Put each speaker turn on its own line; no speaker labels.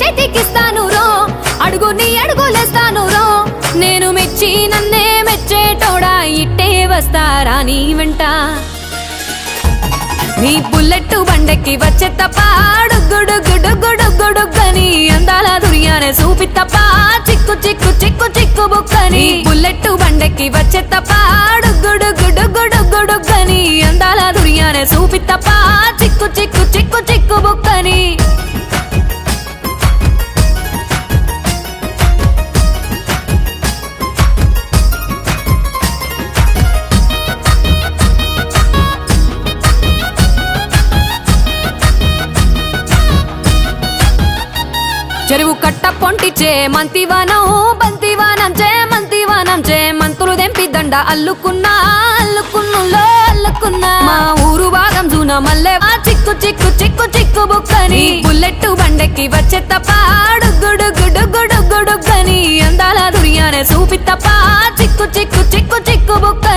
చేతికిస్తాను రో అడుగు నీ అడుగులేస్తాను రో నేను మెచ్చి నన్నే మెచ్చేటోడా ఇట్టే వస్తారా నీ వెంట నీ బుల్లెట్ బండెక్కి వచ్చే తప్ప డుగ్గుడుగ్గుడుగ్గుడుగ్గుడుగ్గని అందాల దుర్యానే చూపి తప్ప చిక్కు చిక్కు చిక్కు చిక్కు బుక్కని బుల్లెట్ బండెక్కి వచ్చే తప్ప డుగ్గుడుగ్గుడుగ్గుడుగ్గుడుగ్గని అందాల దుర్యానే చూపి తప్ప చిక్కు చిక్కు చిక్కు చిక్కు బుక్కని చెరువు కట్ట పొంటిచే మంతివానం బంతివానం చే మంతులు దెంపి దండ అల్లుకున్నా అల్లుకున్నులో అల్లుకున్నా మా ఊరు భాగం జూన మల్లె చిక్కు చిక్కు చిక్కు చిక్కు బుక్కని బుల్లెట్ బండెక్కి వచ్చే తప్ప డుగ్గుడుగ్గుడుగ్గుడుగ్గుడుగ్గని అందాల దుర్యానే చూపి తప్ప చిక్కు చిక్కు చిక్కు చిక్కు బుక్క